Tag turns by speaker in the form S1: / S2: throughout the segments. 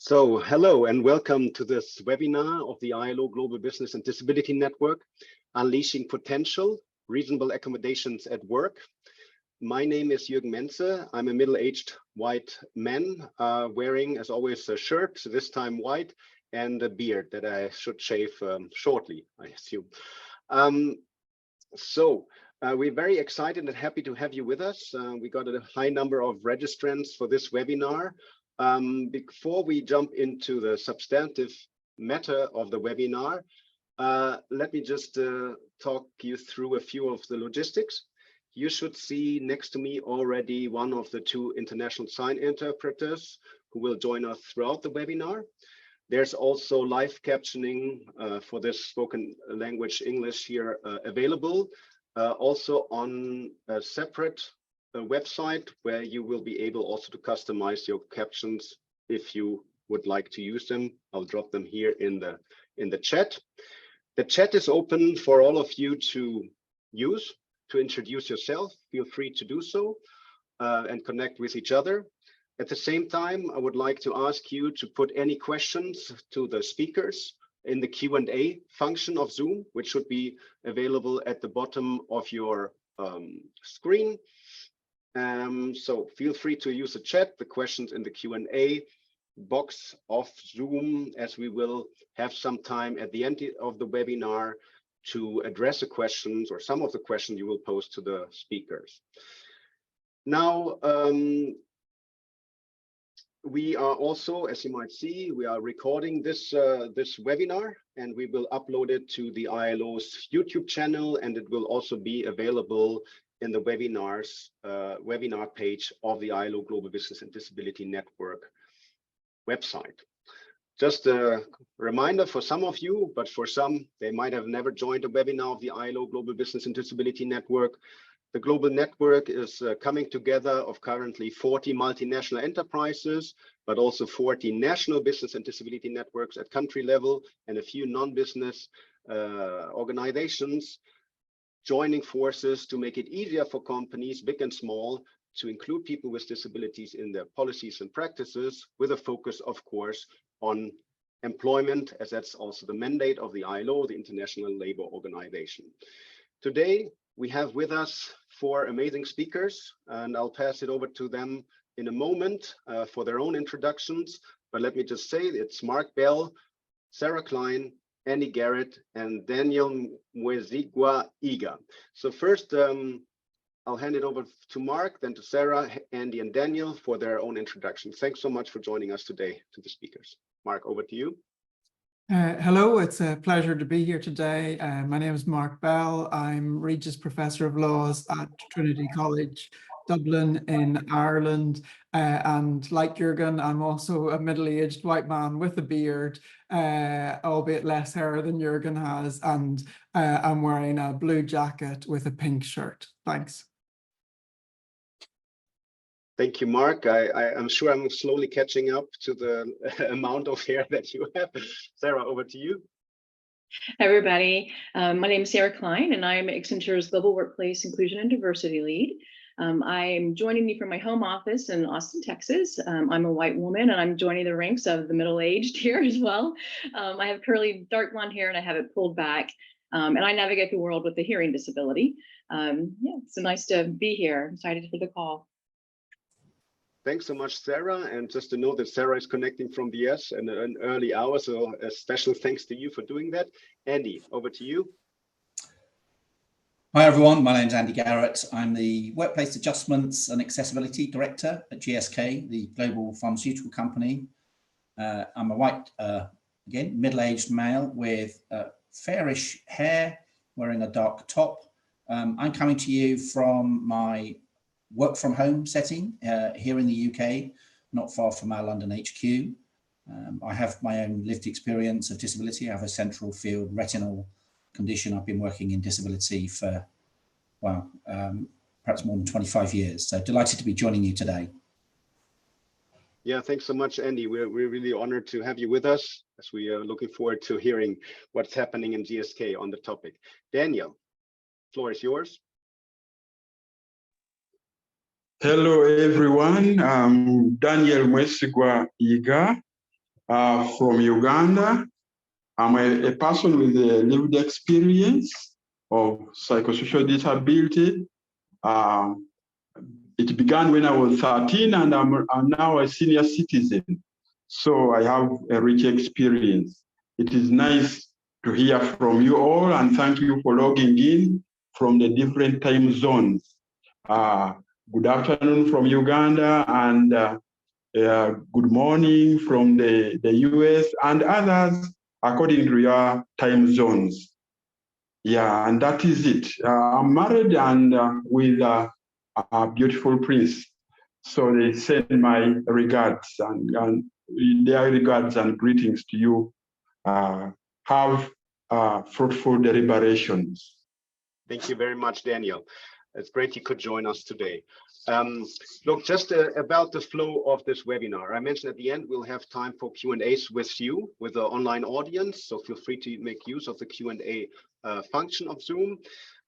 S1: So, hello and welcome to this webinar of the ILO Global Business and Disability Network, Unleashing Potential, Reasonable Accommodations at Work. My name is Jürgen Menze. I'm a middle-aged white man wearing, as always, a shirt, this time white, and a beard that I should shave shortly, I assume. We're very excited and happy to have you with us. We got a high number of registrants for this webinar. Before we jump into the substantive matter of the webinar, let me just talk you through a few of the logistics. You should see next to me already one of the two international sign interpreters who will join us throughout the webinar. There's also live captioning for this spoken language English here available, also on a separate website where you will be able also to customize your captions if you would like to use them. I'll drop them here in the chat. The chat is open for all of you to use, to introduce yourself. Feel free to do so and connect with each other. At the same time, I would like to ask you to put any questions to the speakers in the Q&A function of Zoom, which should be available at the bottom of your screen. So feel free to use the chat, the questions in the Q&A box of Zoom, as we will have some time at the end of the webinar to address the questions or some of the questions you will pose to the speakers. Now, we are also, as you might see, we are recording this webinar, and we will upload it to the ILO's YouTube channel, and it will also be available in the webinar page of the ILO Global Business and Disability Network website. Just a reminder for some of you, but for some, they might have never joined a webinar of the ILO Global Business and Disability Network. The global network is coming together of currently 40 multinational enterprises, but also 40 national business and disability networks at country level, and a few non-business organizations joining forces to make it easier for companies, big and small, to include people with disabilities in their policies and practices, with a focus, of course, on employment, as that's also the mandate of the ILO, the International Labour Organization. Today, we have with us four amazing speakers, and I'll pass it over to them in a moment for their own introductions. But let me just say it's Mark Bell, Sarah Cline, Andy Garrett, and Daniel Mwesigwa. So first, I'll hand it over to Mark, then to Sarah, Andy, and Daniel for their own introductions. Thanks so much for joining us today, to the speakers. Mark, over to you.
S2: Hello, it's a pleasure to be here today. My name is Mark Bell. I'm Regius Professor of Laws at Trinity College, Dublin in Ireland. And like Jürgen, I'm also a middle-aged white man with a beard, albeit less hair than Jürgen has. And I'm wearing a blue jacket with a pink shirt. Thanks.
S1: Thank you, Mark. I'm sure I'm slowly catching up to the amount of hair that you have. Sarah, over to you.
S3: Hi, everybody. My name is Sarah Cline, and I'm Accenture's Global Workplace Inclusion and Diversity Lead. I'm joining you from my home office in Austin, Texas. I'm a white woman, and I'm joining the ranks of the middle-aged here as well. I have curly dark blonde hair, and I have it pulled back. And I navigate the world with a hearing disability. Yeah, it's so nice to be here. I'm excited for the call.
S1: Thanks so much, Sarah. And just to know that Sarah is connecting from the US in an early hour, so a special thanks to you for doing that. Andy, over to you.
S4: Hi, everyone. My name is Andy Garrett. I'm the Workplace Adjustments and Accessibility Director at GSK, the global pharmaceutical company. I'm a white, again, middle-aged male with fairish hair, wearing a dark top. I'm coming to you from my work from home setting here in the UK, not far from our London HQ. I have my own lived experience of disability. I have a central field retinal condition. I've been working in disability for, well, perhaps more than 25 years. So delighted to be joining you today.
S1: Yeah, thanks so much, Andy. We're really honored to have you with us, as we are looking forward to hearing what's happening in GSK on the topic. Daniel, floor is yours.
S5: Hello, everyone. I'm Daniel Mwesigwa. from Uganda. I'm a person with a lived experience of psychosocial disability. It began when I was 13, and I'm now a senior citizen. So I have a rich experience. It is nice to hear from you all, and thank you for logging in from the different time zones. Good afternoon from Uganda, and good morning from the US and others according to your time zones. Yeah, and that is it. I'm married and with a beautiful prince. So they send my regards and their regards and greetings to you. Have fruitful deliberations.
S1: Thank you very much, Daniel. It's great you could join us today. Look, just about the flow of this webinar. I mentioned at the end, we'll have time for Q&As with you, with the online audience. So feel free to make use of the Q&A function of Zoom.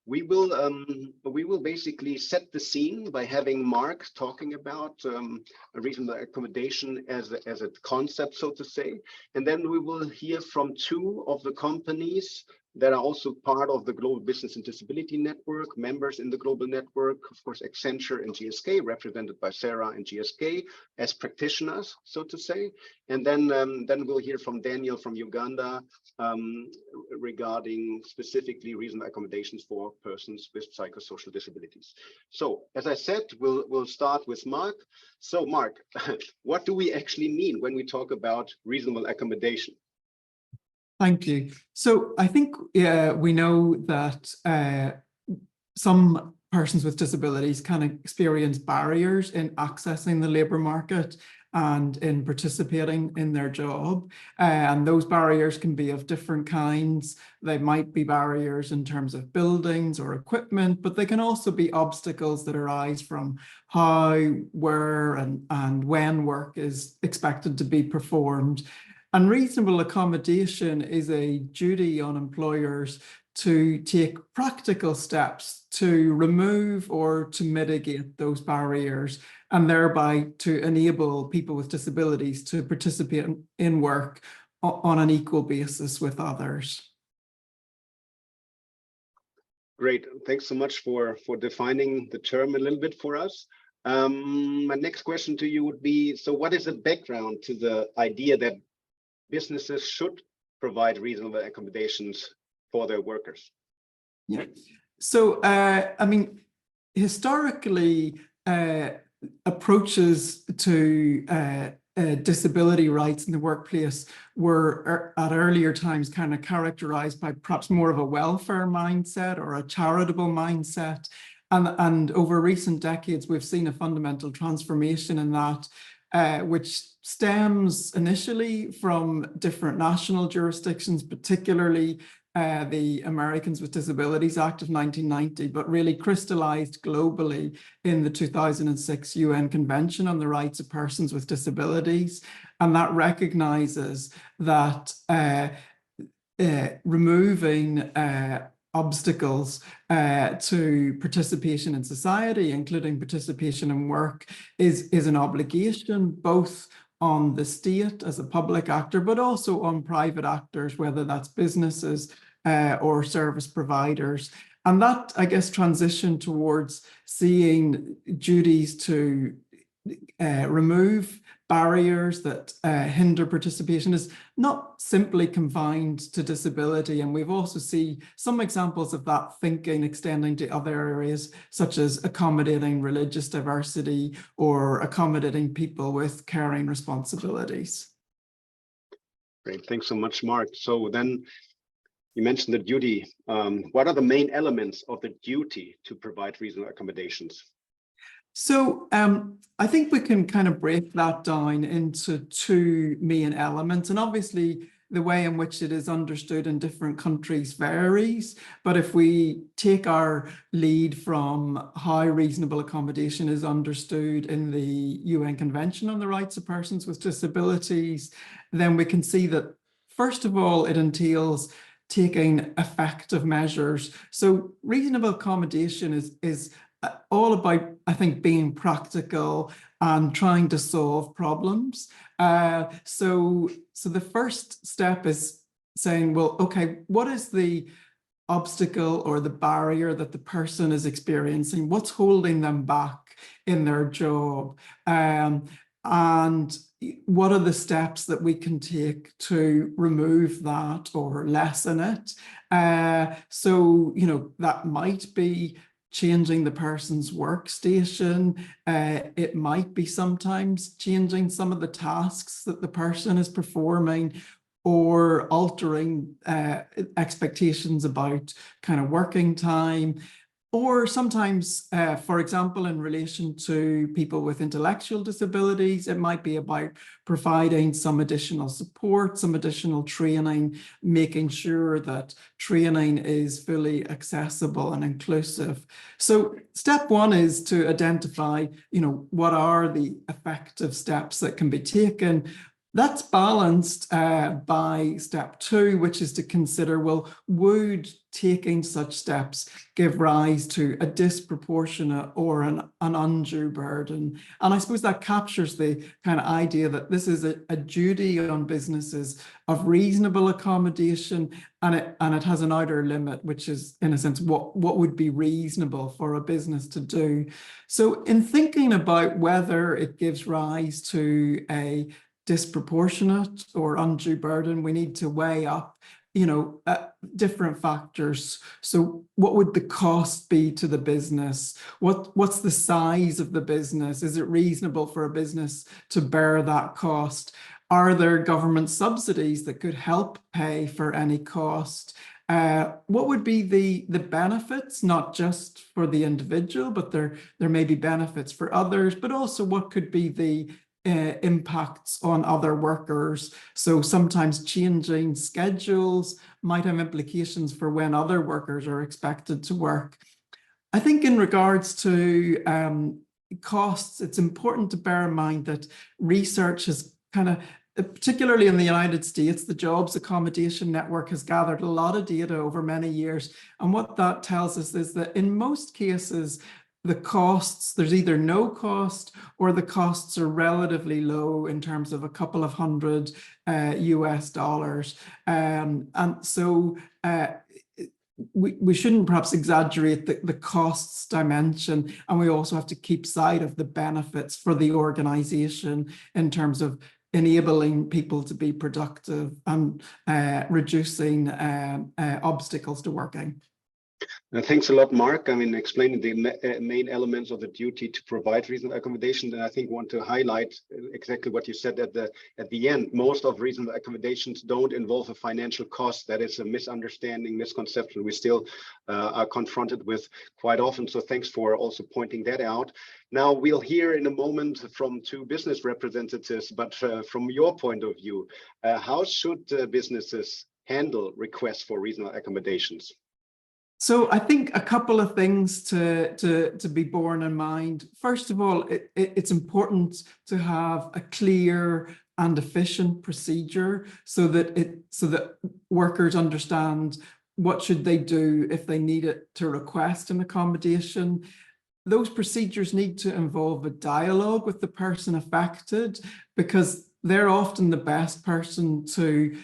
S1: We will basically set the scene by having Mark talking about a reasonable accommodation as a concept, so to say. And then we will hear from two of the companies that are also part of the Global Business and Disability Network, members in the global network, of course, Accenture and GSK, represented by Sarah and GSK as practitioners, so to say. And then we'll hear from Daniel from Uganda regarding specifically reasonable accommodations for persons with psychosocial disabilities. So, as I said, we'll start with Mark. So, Mark, what do we actually mean when we talk about reasonable accommodation?
S2: Thank you. So I think we know that some persons with disabilities can experience barriers in accessing the labour market and in participating in their job. And those barriers can be of different kinds. They might be barriers in terms of buildings or equipment, but they can also be obstacles that arise from how, where, and when work is expected to be performed. And reasonable accommodation is a duty on employers to take practical steps to remove or to mitigate those barriers, and thereby to enable people with disabilities to participate in work on an equal basis with others.
S1: Great, thanks so much for defining the term a little bit for us. My next question to you would be, so what is the background to the idea that businesses should provide reasonable accommodations for their workers?
S2: Yeah. So, I mean, historically, approaches to disability rights in the workplace were at earlier times kind of characterized by perhaps more of a welfare mindset or a charitable mindset. And over recent decades, we've seen a fundamental transformation in that, which stems initially from different national jurisdictions, particularly the Americans with Disabilities Act of 1990, but really crystallized globally in the 2006 UN Convention on the Rights of Persons with Disabilities. And that recognizes that removing obstacles to participation in society, including participation in work, is an obligation both on the state as a public actor, but also on private actors, whether that's businesses or service providers. And that, I guess, transition towards seeing duties to remove barriers that hinder participation is not simply confined to disability. And we've also seen some examples of that thinking extending to other areas, such as accommodating religious diversity or accommodating people with caring responsibilities.
S1: Great, thanks so much, Mark. So then you mentioned the duty. What are the main elements of the duty to provide reasonable accommodations?
S2: So I think we can kind of break that down into two main elements, and obviously the way in which it is understood in different countries varies. But if we take our lead from how reasonable accommodation is understood in the UN Convention on the Rights of Persons with Disabilities, then we can see that, first of all, it entails taking effective measures. So reasonable accommodation is all about, I think, being practical and trying to solve problems. So the first step is saying, well, okay, what is the obstacle or the barrier that the person is experiencing? What's holding them back in their job? And what are the steps that we can take to remove that or lessen it? So, you know, that might be changing the person's workstation. It might be sometimes changing some of the tasks that the person is performing, or altering expectations about kind of working time. Or sometimes, for example, in relation to people with intellectual disabilities, it might be about providing some additional support, some additional training, making sure that training is fully accessible and inclusive. So step one is to identify, you know, what are the effective steps that can be taken. That's balanced by step two, which is to consider, well, would taking such steps give rise to a disproportionate or an undue burden? And I suppose that captures the kind of idea that this is a duty on businesses of reasonable accommodation, and it has an outer limit, which is, in a sense, what would be reasonable for a business to do. So in thinking about whether it gives rise to a disproportionate or undue burden, we need to weigh up, you know, different factors. So what would the cost be to the business? What's the size of the business? Is it reasonable for a business to bear that cost? Are there government subsidies that could help pay for any cost? What would be the benefits, not just for the individual, but there may be benefits for others, but also what could be the impacts on other workers? So sometimes changing schedules might have implications for when other workers are expected to work. I think in regards to costs, it's important to bear in mind that research has kind of, particularly in the United States, the Jobs Accommodation Network has gathered a lot of data over many years. And what that tells us is that in most cases, the costs, there's either no cost or the costs are relatively low in terms of a couple of $100 US. And so we shouldn't perhaps exaggerate the costs dimension, and we also have to keep sight of the benefits for the organization in terms of enabling people to be productive and reducing obstacles to working.
S1: Thanks a lot, Mark. I mean, explaining the main elements of the duty to provide reasonable accommodation. And I think want to highlight exactly what you said at the end. Most of reasonable accommodations don't involve a financial cost. That is a misunderstanding, misconception we still are confronted with quite often. So thanks for also pointing that out. Now we'll hear in a moment from two business representatives, but from your point of view, how should businesses handle requests for reasonable accommodations?
S2: So I think a couple of things to be borne in mind. First of all, it's important to have a clear and efficient procedure so that workers understand what should they do if they need it to request an accommodation. Those procedures need to involve a dialogue with the person affected, because they're often the best person to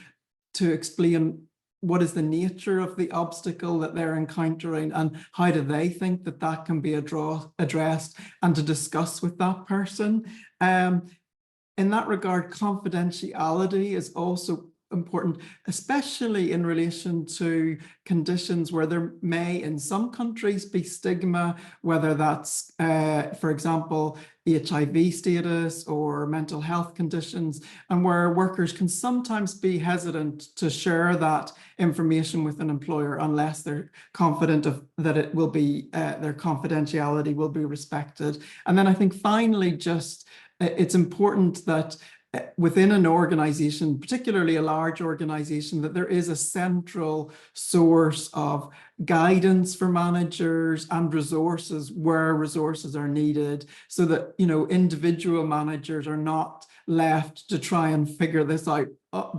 S2: explain what is the nature of the obstacle that they're encountering and how do they think that can be addressed, and to discuss with that person. In that regard, confidentiality is also important, especially in relation to conditions where there may in some countries be stigma, whether that's, for example, HIV status or mental health conditions, and where workers can sometimes be hesitant to share that information with an employer unless they're confident that it will be, their confidentiality will be respected. And then I think finally, just it's important that within an organization, particularly a large organization, that there is a central source of guidance for managers and resources where resources are needed, so that, you know, individual managers are not left to try and figure this out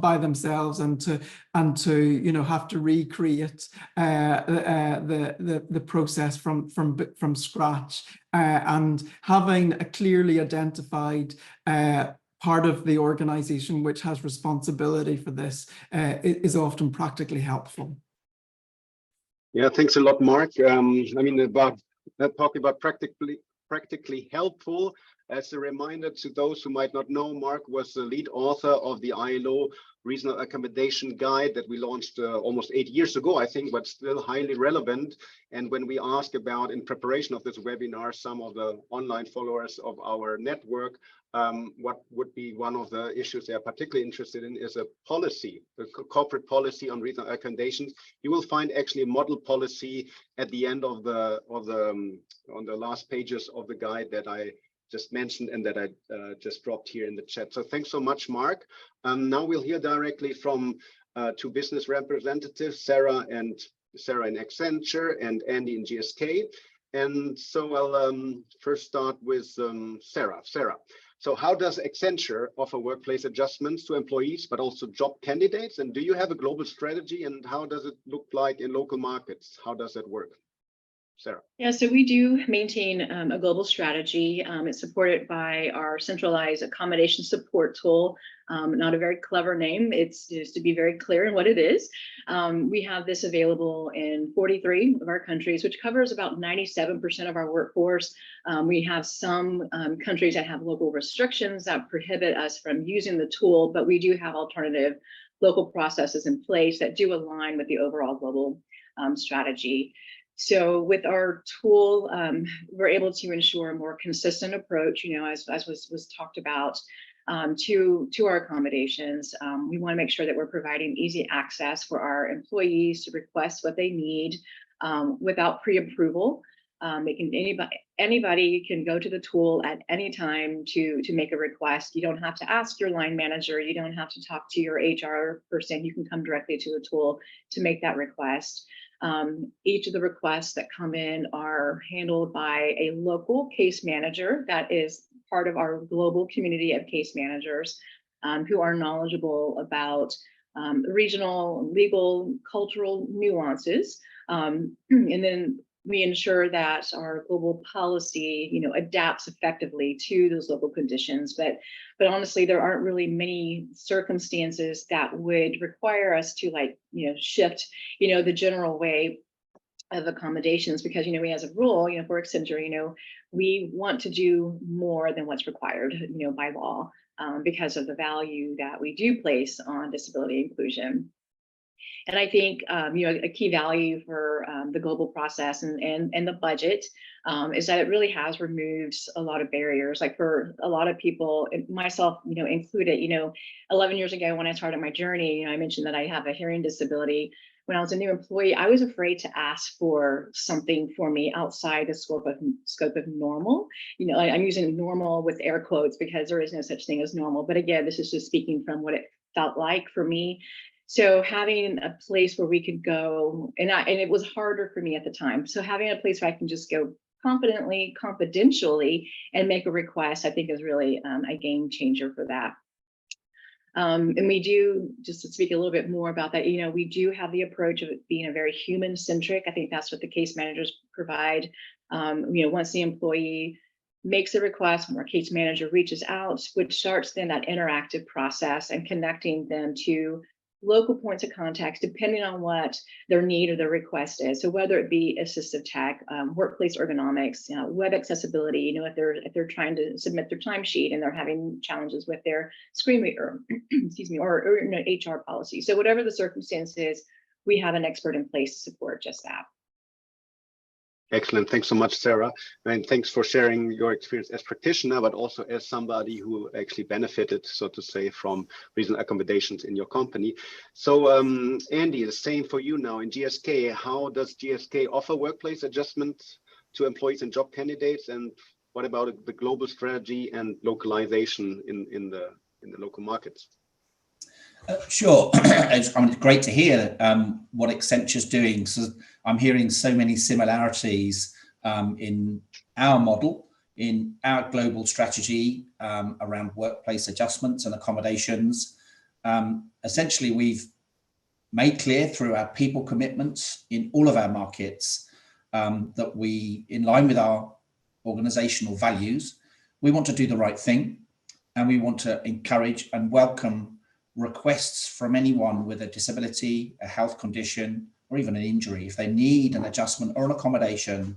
S2: by themselves and to have to recreate the process from scratch, and having a clearly identified part of the organization which has responsibility for this is often practically helpful.
S1: Yeah, thanks a lot, Mark. I mean, about talking about practically helpful. As a reminder to those who might not know, Mark was the lead author of the ILO Regional Accommodation Guide that we launched almost 8 years ago, I think, but still highly relevant. And when we asked about, in preparation of this webinar, some of the online followers of our network, what would be one of the issues they are particularly interested in is a policy, a corporate policy on regional accommodations. You will find actually a model policy at the end of on the last pages of the guide that I just mentioned and that I just dropped here in the chat. So thanks so much, Mark. Now we'll hear directly from two business representatives, Sarah in Accenture and Andy in GSK. And so I'll first start with Sarah. Sarah, so how does Accenture offer workplace adjustments to employees, but also job candidates? And do you have a global strategy, and how does it look like in local markets? How does that work? Sarah.
S3: Yeah, so we do maintain a global strategy. It's supported by our centralized accommodation support tool. Not a very clever name. It's just to be very clear in what it is. We have this available in 43 of our countries, which covers about 97% of our workforce. We have some countries that have local restrictions that prohibit us from using the tool, but we do have alternative local processes in place that do align with the overall global strategy. So with our tool, we're able to ensure a more consistent approach, as was talked about, to our accommodations. We want to make sure that we're providing easy access for our employees to request what they need without pre-approval. Anybody can go to the tool at any time to make a request. You don't have to ask your line manager. You don't have to talk to your HR person. You can come directly to the tool to make that request. Each of the requests that come in are handled by a local case manager that is part of our global community of case managers who are knowledgeable about regional, legal, cultural nuances. And then we ensure that our global policy, adapts effectively to those local conditions. But honestly, there aren't really many circumstances that would require us to shift, the general way of accommodations, because, we as a rule, for Accenture, we want to do more than what's required, by law, because of the value that we do place on disability inclusion. And I think, a key value for the global process and the budget is that it really has removed a lot of barriers. Like for a lot of people, myself, included, 11 years ago when I started my journey, I mentioned that I have a hearing disability. When I was a new employee, I was afraid to ask for something for me outside the scope of normal. I'm using normal with air quotes because there is no such thing as normal. But again, this is just speaking from what it felt like for me. So having a place where we could go, and it was harder for me at the time. So having a place where I can just go confidently, confidentially, and make a request, I think is really a game changer for that. And we do, just to speak a little bit more about that, we do have the approach of it being a very human-centric. I think that's what the case managers provide. Once the employee makes a request, when our case manager reaches out, which starts then that interactive process and connecting them to local points of contact, depending on what their need or their request is. So whether it be assistive tech, workplace ergonomics, web accessibility, if they're trying to submit their timesheet and they're having challenges with their screen reader, excuse me, or HR policy. So whatever the circumstance is, we have an expert in place to support just that.
S1: Excellent. Thanks so much, Sarah. And thanks for sharing your experience as practitioner, but also as somebody who actually benefited, so to say, from regional accommodations in your company. So Andy, the same for you now in GSK. How does GSK offer workplace adjustments to employees and job candidates? And what about the global strategy and localization in the local markets?
S4: Sure. It's great to hear what Accenture's doing. So I'm hearing so many similarities in our model in our global strategy around workplace adjustments and accommodations. Essentially, we've made clear through our people commitments in all of our markets that we, in line with our organizational values, we want to do the right thing, and we want to encourage and welcome requests from anyone with a disability, a health condition, or even an injury, if they need an adjustment or an accommodation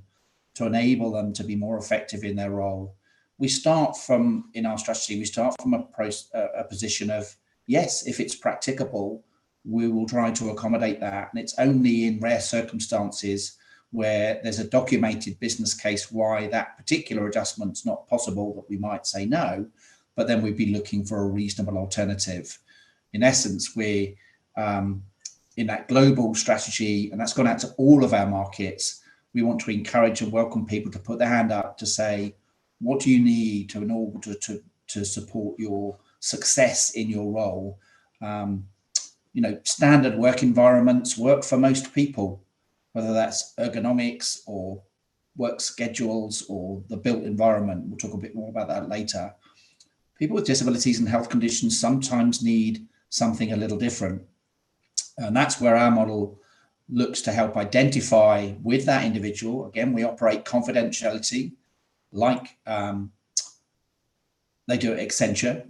S4: to enable them to be more effective in their role. We start from, in our strategy, we start from a position of, yes, if it's practicable, we will try to accommodate that. And it's only in rare circumstances where there's a documented business case why that particular adjustment's not possible that we might say no, but then we'd be looking for a reasonable alternative. In essence, we're in that global strategy, and that's gone out to all of our markets. We want to encourage and welcome people to put their hand up to say, what do you need in order to support your success in your role? You know, standard work environments work for most people, whether that's ergonomics or work schedules or the built environment. We'll talk a bit more about that later. People with disabilities and health conditions sometimes need something a little different. And that's where our model looks to help identify with that individual. Again, we operate confidentiality like they do at Accenture,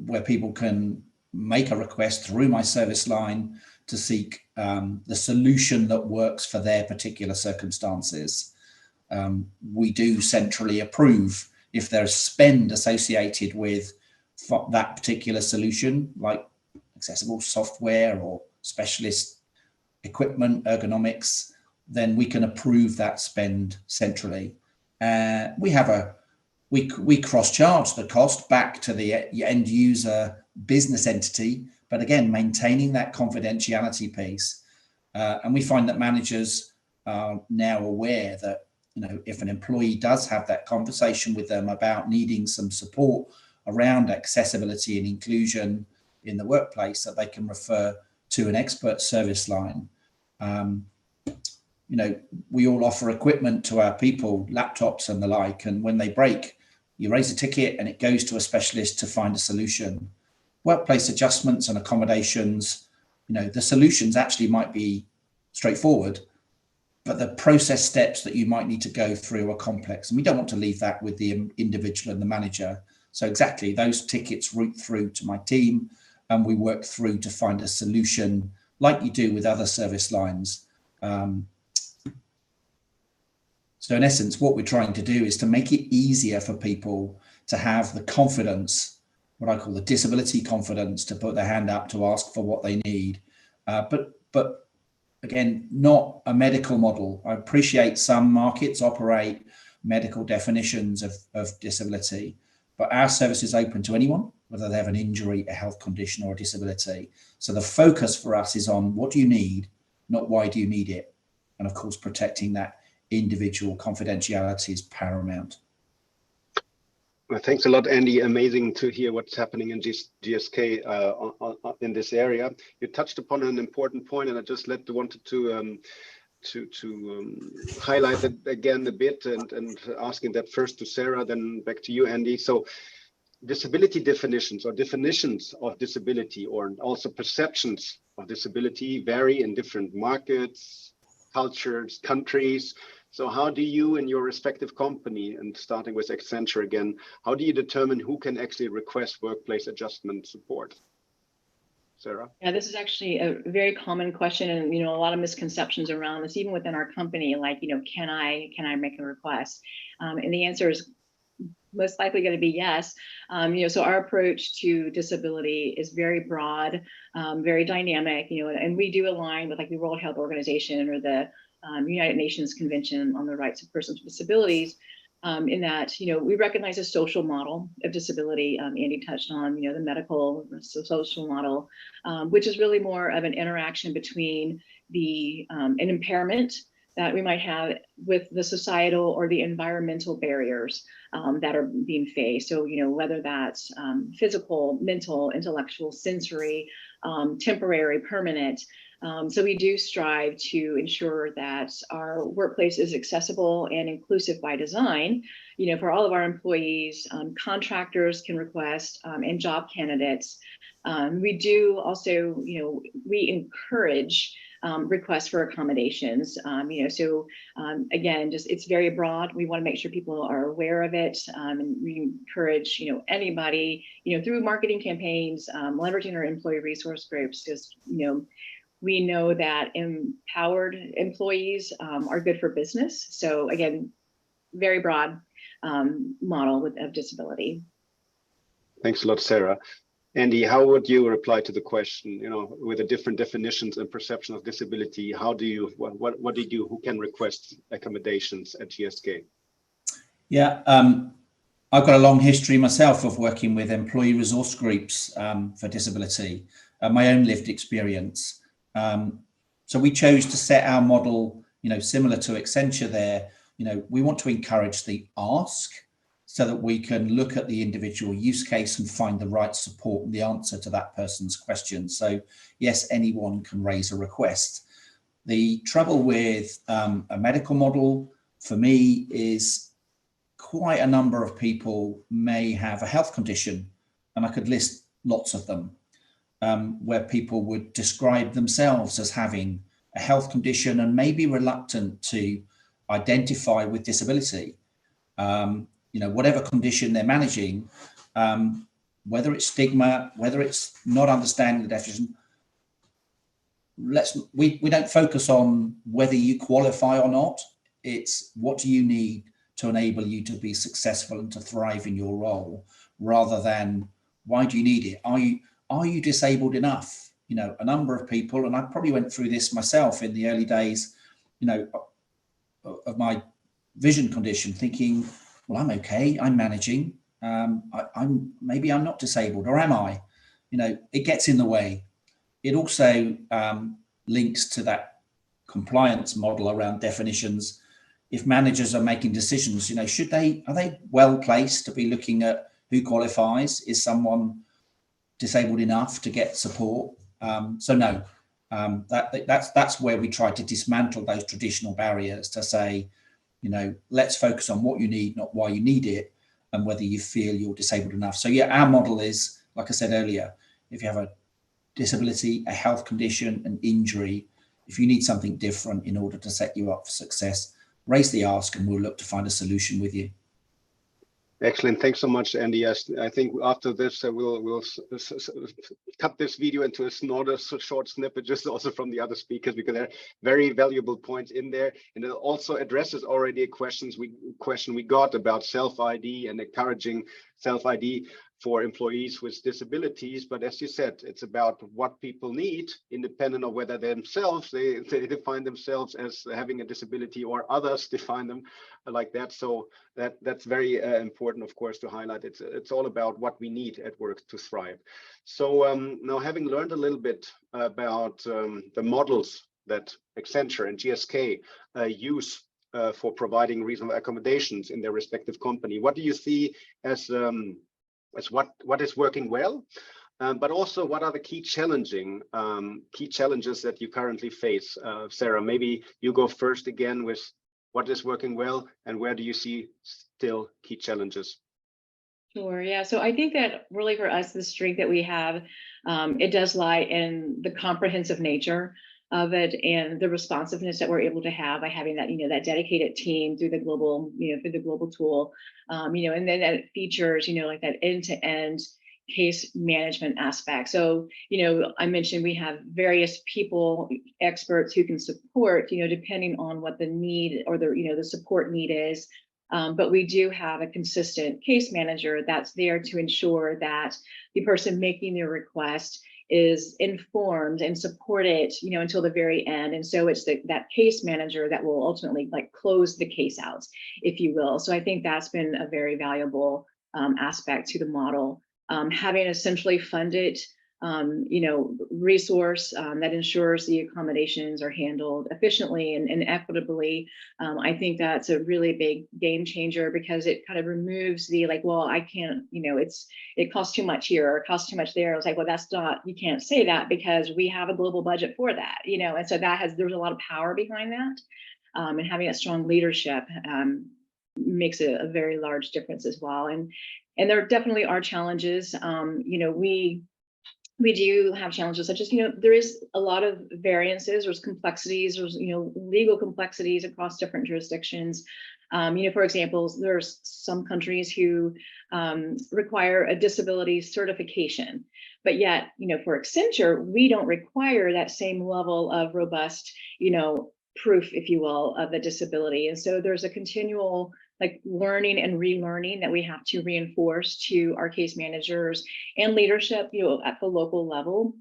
S4: where people can make a request through my service line to seek the solution that works for their particular circumstances. We do centrally approve if there's spend associated with that particular solution, like accessible software or specialist equipment, ergonomics, then we can approve that spend centrally. We cross-charge the cost back to the end user business entity, but again, maintaining that confidentiality piece. And we find that managers are now aware that, you know, if an employee does have that conversation with them about needing some support around accessibility and inclusion in the workplace, that they can refer to an expert service line. You know, we all offer equipment to our people, laptops and the like, and when they break, you raise a ticket and it goes to a specialist to find a solution. Workplace adjustments and accommodations, you know, the solutions actually might be straightforward, but the process steps that you might need to go through are complex, and we don't want to leave that with the individual and the manager. So exactly, those tickets route through to my team, and we work through to find a solution like you do with other service lines. So in essence, what we're trying to do is to make it easier for people to have the confidence, what I call the disability confidence, to put their hand up to ask for what they need. But again, not a medical model. I appreciate some markets operate medical definitions of disability, but our service is open to anyone, whether they have an injury, a health condition, or a disability. So the focus for us is on what do you need, not why do you need it? And of course, protecting that individual confidentiality is paramount.
S1: Well, thanks a lot, Andy. Amazing to hear what's happening in GSK in this area. You touched upon an important point, and I just wanted to highlight that again a bit, and asking that first to Sarah, then back to you, Andy. So disability definitions or definitions of disability, or also perceptions of disability, vary in different markets, cultures, countries. So how do you, in your respective company, and starting with Accenture again, how do you determine who can actually request workplace adjustment support? Sarah? Yeah,
S3: this is actually a very common question, and a lot of misconceptions around this, even within our company. Like, can I make a request? And the answer is most likely going to be yes. So our approach to disability is very broad, very dynamic. And we do align with like the World Health Organization or the United Nations Convention on the Rights of Persons with Disabilities, in that, we recognize a social model of disability. Andy touched on, the medical social model, which is really more of an interaction between an impairment that we might have with the societal or the environmental barriers that are being faced. So, whether that's physical, mental, intellectual, sensory, temporary, permanent, So we do strive to ensure that our workplace is accessible and inclusive by design, for all of our employees. Contractors can request, and job candidates. We do also, we encourage requests for accommodations. Again, just it's very broad. We want to make sure people are aware of it, and we encourage anybody through marketing campaigns, leveraging our employee resource groups. Just we know that empowered employees are good for business. So again, very broad model of disability.
S1: Thanks a lot, Sarah. Andy, how would you reply to the question, with the different definitions and perception of disability? How do you, what do you do? Who can request accommodations at GSK?
S4: Yeah, I've got a long history myself of working with employee resource groups for disability, my own lived experience. So we chose to set our model, similar to Accenture there. We want to encourage the ask, so that we can look at the individual use case and find the right support and the answer to that person's question. So yes, anyone can raise a request. The trouble with a medical model for me is quite a number of people may have a health condition, and I could list lots of them, where people would describe themselves as having a health condition and may be reluctant to identify with disability. Whatever condition they're managing, whether it's stigma, whether it's not understanding the definition, we don't focus on whether you qualify or not. It's what do you need to enable you to be successful and to thrive in your role, rather than why do you need it? Are you disabled enough? A number of people, and I probably went through this myself in the early days, of my vision condition, thinking, well, I'm okay, I'm managing, maybe I'm not disabled, or am I? It gets in the way. It also links to that compliance model around definitions. If managers are making decisions, are they well placed to be looking at who qualifies? Is someone disabled enough to get support? So no, that's where we try to dismantle those traditional barriers to say, let's focus on what you need, not why you need it, and whether you feel you're disabled enough. So yeah, our model is, like I said earlier, if you have a disability, a health condition, an injury, if you need something different in order to set you up for success, raise the ask and we'll look to find a solution with you.
S1: Excellent. Thanks so much, Andy. I think after this, we'll cut this video into a short snippet, just also from the other speakers, because there are very valuable points in there. And it also addresses already a question we got about self-ID and encouraging self-ID for employees with disabilities. But as you said, it's about what people need, independent of whether themselves, they define themselves as having a disability or others define them like that. So that's very important, of course, to highlight. It's all about what we need at work to thrive. So now, having learned a little bit about the models that Accenture and GSK use for providing reasonable accommodations in their respective company, what do you see as what is working well, but also what are the key challenges that you currently face? Sarah, maybe you go first again with what is working well and where do you see still key challenges?
S3: Sure. Yeah. So I think that really for us, the strength that we have, it does lie in the comprehensive nature of it and the responsiveness that we're able to have by having that, that dedicated team through the global, through the global tool, and then that features, like that end-to-end case management aspect. So, I mentioned we have various people, experts who can support, depending on what the need or the support need is. But we do have a consistent case manager that's there to ensure that the person making their request is informed and supported, until the very end. And so it's that case manager that will ultimately close the case out, if you will. So I think that's been a very valuable aspect to the model. Having a centrally funded resource that ensures the accommodations are handled efficiently and equitably. I think that's a really big game changer, because it kind of removes the like, well, I can't, it costs too much here or it costs too much there. It's like, well, that's not, you can't say that because we have a global budget for that, and so there's a lot of power behind that. And having a strong leadership makes a very large difference as well. And there definitely are challenges. We do have challenges such as, there is a lot of variances, there's complexities, there's, legal complexities across different jurisdictions. For example, there's some countries who require a disability certification, but yet, for Accenture, we don't require that same level of robust, proof, if you will, of the disability. And so there's a continual learning and relearning that we have to reinforce to our case managers and leadership, at the local level,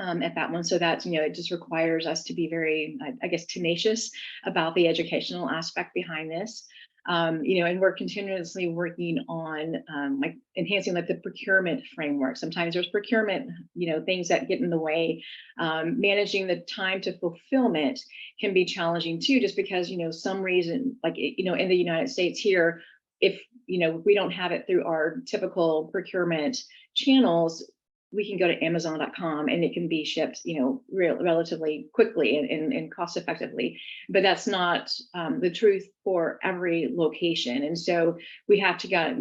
S3: at that one. So that's, it just requires us to be very, I guess, tenacious about the educational aspect behind this. And we're continuously working on enhancing the procurement framework. Sometimes there's procurement, things that get in the way. Managing the time to fulfillment can be challenging too, just because, some reason, in the United States here, if, we don't have it through our typical procurement channels, we can go to Amazon.com and it can be shipped, relatively quickly and cost effectively. But that's not the truth for every location. And so we have to get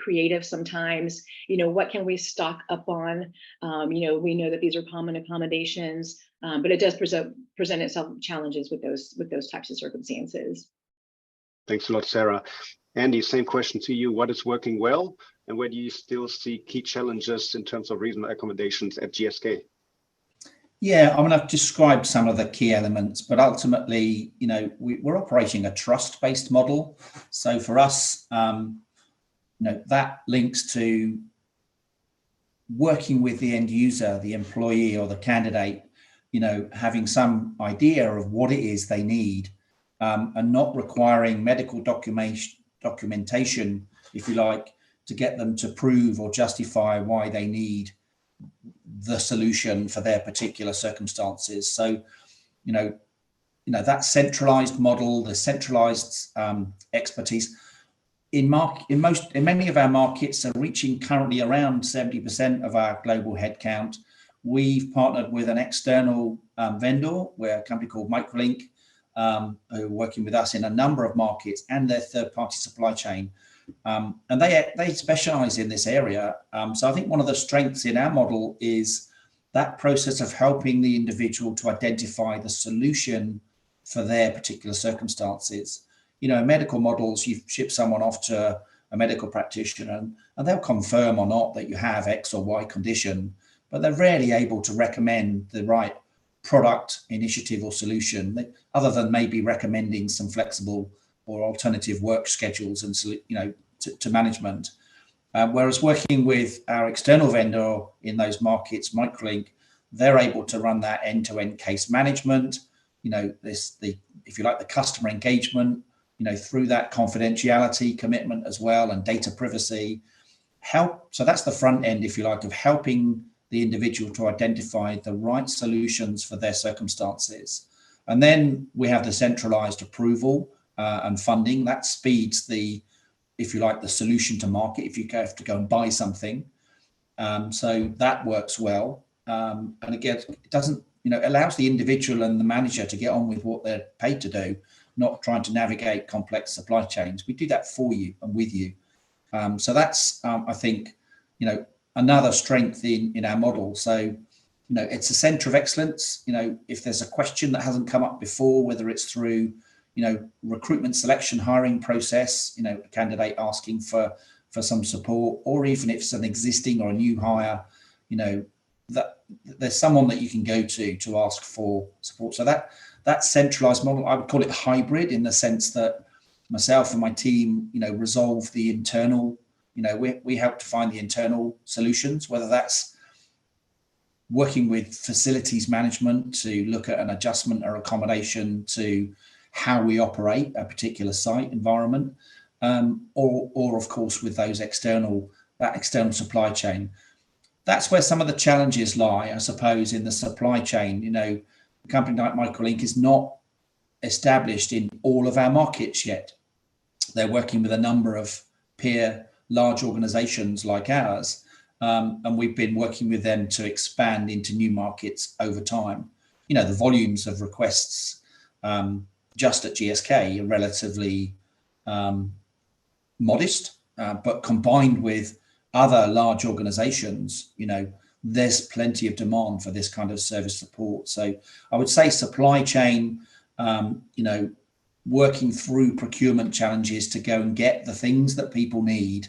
S3: creative sometimes. What can we stock up on? We know that these are common accommodations, but it does present itself challenges with those types of circumstances.
S1: Thanks a lot, Sarah. Andy, same question to you. What is working well, and where do you still see key challenges in terms of reasonable accommodations at GSK?
S4: Yeah, I've described some of the key elements, but ultimately, we're operating a trust-based model. So for us, that links to working with the end user, the employee or the candidate, having some idea of what it is they need, and not requiring medical documentation, if you like, to get them to prove or justify why they need the solution for their particular circumstances. So, that centralized model, the centralized expertise in many of our markets are reaching currently around 70% of our global headcount. We've partnered with an external vendor, we're a company called Microlink, who are working with us in a number of markets and their third-party supply chain. And they specialize in this area. So I think one of the strengths in our model is that process of helping the individual to identify the solution for their particular circumstances. In medical models, you ship someone off to a medical practitioner and they'll confirm or not that you have X or Y condition, but they're rarely able to recommend the right product, initiative or solution, other than maybe recommending some flexible or alternative work schedules and to management. Whereas working with our external vendor in those markets, Microlink, they're able to run that end-to-end case management, if you like, the customer engagement, through that confidentiality commitment as well, and data privacy. So that's the front end, if you like, of helping the individual to identify the right solutions for their circumstances. And then we have the centralized approval and funding that speeds if you like, the solution to market if you have to go and buy something. So that works well. And again, it doesn't, allows the individual and the manager to get on with what they're paid to do, not trying to navigate complex supply chains. We do that for you and with you. So that's, I think, another strength in our model. So, it's a center of excellence. If there's a question that hasn't come up before, whether it's through, recruitment, selection, hiring process, a candidate asking for some support, or even if it's an existing or a new hire, that there's someone that you can go to ask for support. So that centralized model, I would call it hybrid, in the sense that myself and my team, resolve the internal, we help to find the internal solutions, whether that's working with facilities management to look at an adjustment or accommodation to how we operate a particular site environment, or of course with those external supply chain. that's where some of the challenges lie, I suppose, in the supply chain. You know, a company like Microlink is not established in all of our markets yet. They're working with a number of peer large organizations like ours, and we've been working with them to expand into new markets over time. You know, the volumes of requests just at GSK are relatively modest, but combined with other large organizations, you know, there's plenty of demand for this kind of service support. So I would say supply chain, you know, working through procurement challenges to go and get the things that people need.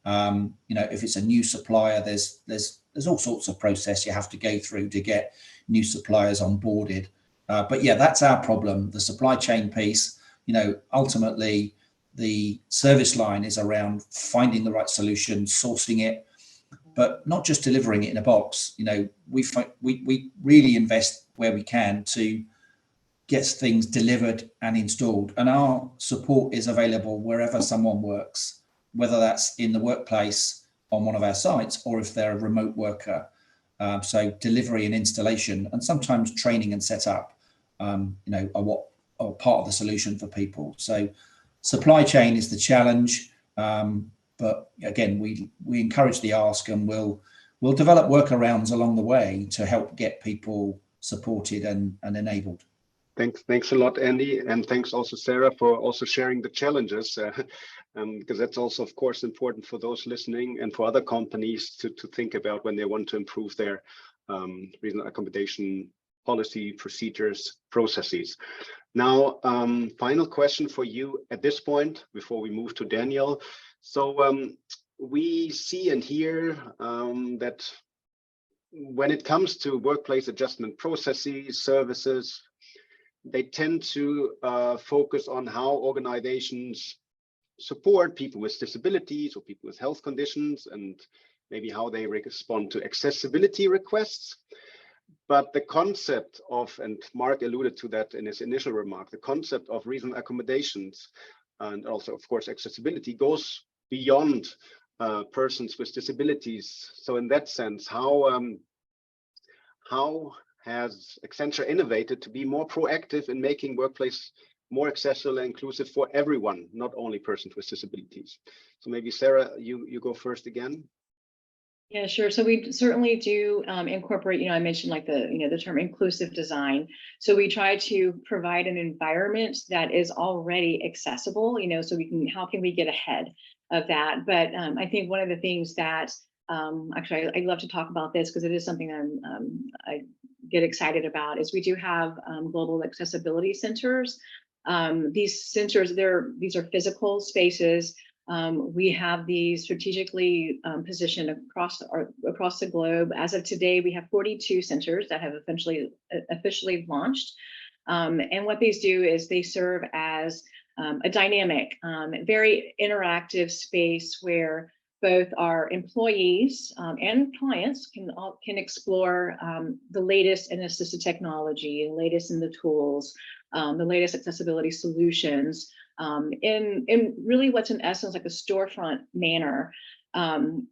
S4: You know, if it's a new supplier, there's all sorts of process you have to go through to get new suppliers onboarded. But yeah, that's our problem, the supply chain piece. You know, ultimately, the service line is around finding the right solution, sourcing it, but not just delivering it in a box. You know, we really invest where we can to get things delivered and installed, and our support is available wherever someone works, whether that's in the workplace on one of our sites or if they're a remote worker. So delivery and installation, and sometimes training and setup, you know, are part of the solution for people. So supply chain is the challenge, but again, we encourage the ask, and we'll develop workarounds along the way to help get people supported and enabled.
S1: Thanks a lot, Andy, and thanks also Sarah for also sharing the challenges, because that's also, of course, important for those listening and for other companies to think about when they want to improve their reasonable accommodation policy, procedures, processes. Now, final question for you at this point before we move to Daniel. So we see and hear that when it comes to workplace adjustment processes, services, they tend to focus on how organizations support people with disabilities or people with health conditions, and maybe how they respond to accessibility requests. But the concept of, and Mark alluded to that in his initial remark, the concept of reasonable accommodations and also, of course, accessibility goes beyond persons with disabilities. So in that sense, how has Accenture innovated to be more proactive in making workplace more accessible and inclusive for everyone, not only persons with disabilities? So maybe Sarah, you go first again.
S3: Yeah, sure. So we certainly do incorporate, you know, I mentioned like the term inclusive design. So we try to provide an environment that is already accessible, you know, so how can we get ahead of that? But I think one of the things that actually I love to talk about this because it is something I get excited about is we do have global accessibility centers. These centers, these are physical spaces. We have these strategically positioned across the globe. As of today, we have 42 centers that have officially launched. And what these do is they serve as a dynamic, very interactive space where both our employees and clients can explore the latest in assistive technology, the latest in the tools, the latest accessibility solutions, in really what's in essence like a storefront manner.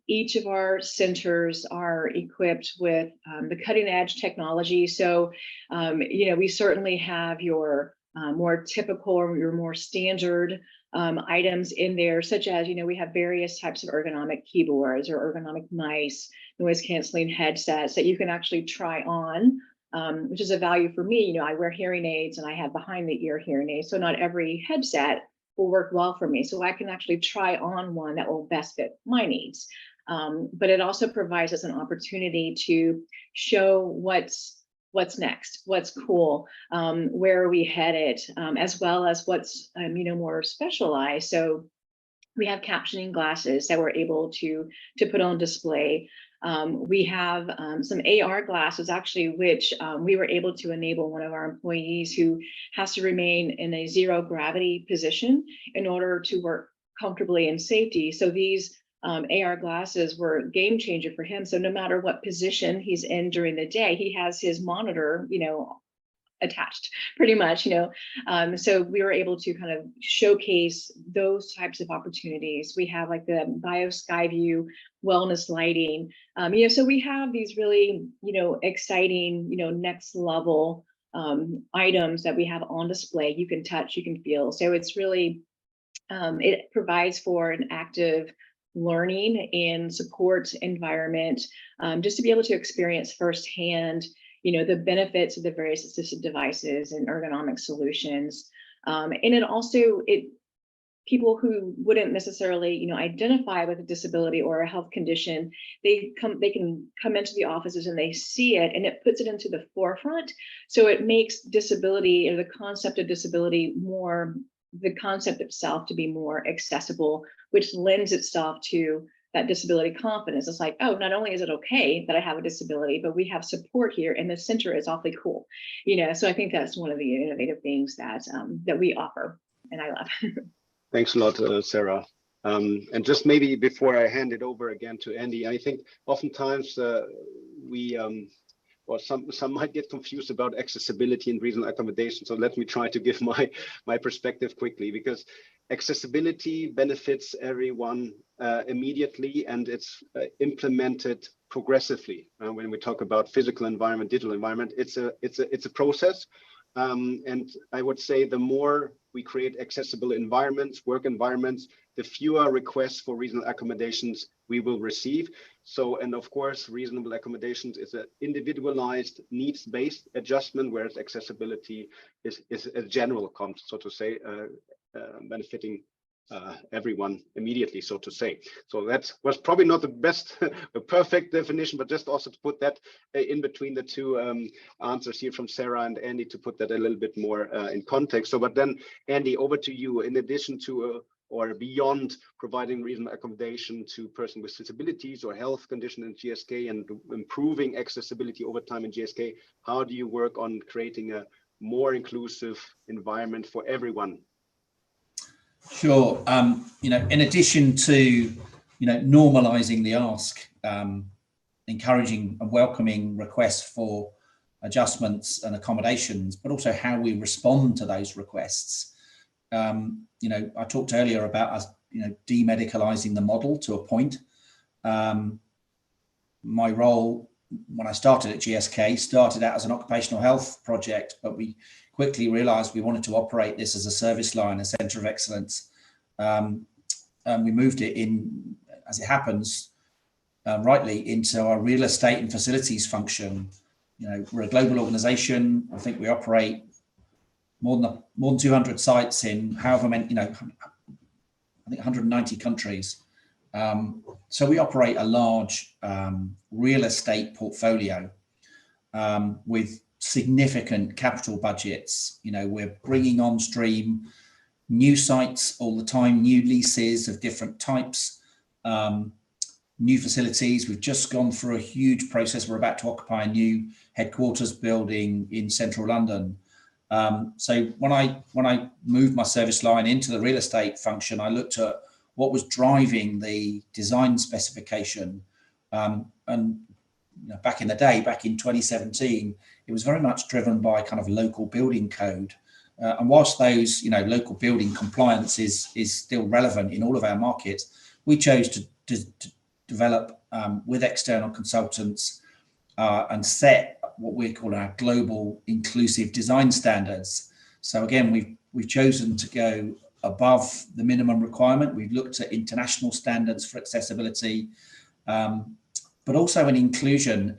S3: Each of our centers are equipped with the cutting edge technology. So, you know, we certainly have your more typical or your more standard items in there, such as, you know, we have various types of ergonomic keyboards or ergonomic mice, noise canceling headsets that you can actually try on, which is a value for me. You know, I wear hearing aids and I have behind the ear hearing aids. So not every headset will work well for me. So I can actually try on one that will best fit my needs. But it also provides us an opportunity to show what's next, what's cool, where are we headed, as well as what's you know, more specialized. So we have captioning glasses that we're able to put on display. We have some AR glasses actually, which we were able to enable one of our employees who has to remain in a zero gravity position in order to work comfortably in safety. So these AR glasses were a game changer for him. So no matter what position he's in during the day, he has his monitor, you know, attached pretty much, so we were able to kind of showcase those types of opportunities. We have like the Bio Skyview wellness lighting, so we have these really, exciting, next level items that we have on display. You can touch, you can feel. So it's really, it provides for an active learning and support environment, just to be able to experience firsthand the benefits of the various assistive devices and ergonomic solutions. And people who wouldn't necessarily, identify with a disability or a health condition, they can come into the offices and they see it, and it puts it into the forefront. So it makes disability, or the concept of disability, the concept itself to be more accessible, which lends itself to that disability confidence. It's like, oh, not only is it okay that I have a disability, but we have support here, and the center is awfully cool. So I think that's one of the innovative things that we offer, and I love.
S1: Thanks a lot, Sarah. And just maybe before I hand it over again to Andy, I think oftentimes some might get confused about accessibility and reasonable accommodation. So let me try to give my perspective quickly, because accessibility benefits everyone immediately, and it's implemented progressively. When we talk about physical environment, digital environment, it's a process. And I would say the more we create accessible environments, work environments, the fewer requests for reasonable accommodations we will receive. So, and of course, reasonable accommodations is an individualized, needs-based adjustment, whereas accessibility is a general concept, so to say, benefiting everyone immediately, so to say. So that was probably not the best, a perfect definition, but just also to put that in between the two answers here from Sarah and Andy, to put that a little bit more in context. So, but then Andy, over to you. In addition to or beyond providing reasonable accommodation to persons with disabilities or health condition in GSK and improving accessibility over time in GSK, how do you work on creating a more inclusive environment for everyone?
S4: Sure. In addition to, normalizing the ask, encouraging and welcoming requests for adjustments and accommodations, but also how we respond to those requests. I talked earlier about us, demedicalizing the model to a point. My role when I started at GSK started out as an occupational health project, but we quickly realized we wanted to operate this as a service line, a center of excellence. And we moved it in, as it happens, rightly, into our real estate and facilities function. We're a global organization. I think we operate more than 200 sites in however many, I think 190 countries. So we operate a large real estate portfolio with significant capital budgets. We're bringing on stream new sites all the time, new leases of different types, new facilities. We've just gone through a huge process. We're about to occupy a new headquarters building in central London. So when I moved my service line into the real estate function, I looked at what was driving the design specification. And back in the day, back in 2017, it was very much driven by kind of local building code. And whilst those, local building compliance is still relevant in all of our markets, we chose to develop with external consultants and set what we call our global inclusive design standards. So again, we've chosen to go above the minimum requirement. We've looked at international standards for accessibility, but also an inclusion.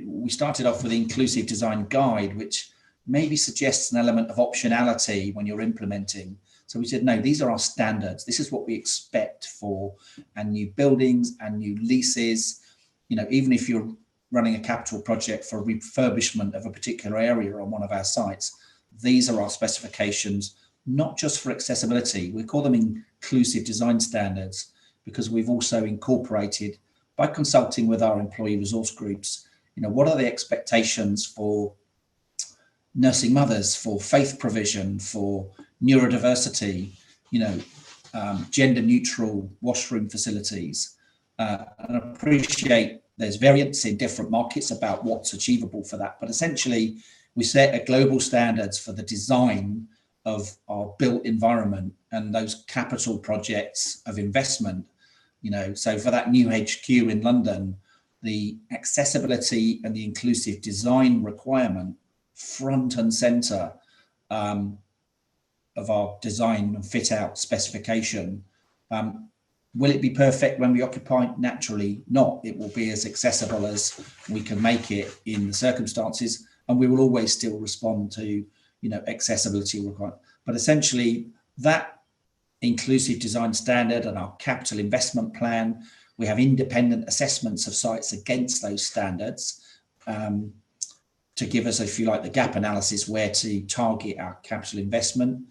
S4: We started off with the inclusive design guide, which maybe suggests an element of optionality when you're implementing. So we said, no, these are our standards. This is what we expect for our new buildings and new leases. Even if you're running a capital project for refurbishment of a particular area on one of our sites, these are our specifications, not just for accessibility. We call them inclusive design standards because we've also incorporated, by consulting with our employee resource groups, what are the expectations for nursing mothers, for faith provision, for neurodiversity, gender neutral washroom facilities, and appreciate there's variance in different markets about what's achievable for that. But essentially, we set a global standards for the design of our built environment and those capital projects of investment. So for that new HQ in London, the accessibility and the inclusive design requirement front and center of our design and fit out specification. Will it be perfect when we occupy? Naturally not. It will be as accessible as we can make it in the circumstances, and we will always still respond to accessibility requirements. But essentially that inclusive design standard and our capital investment plan, we have independent assessments of sites against those standards to give us, if you like, the gap analysis where to target our capital investment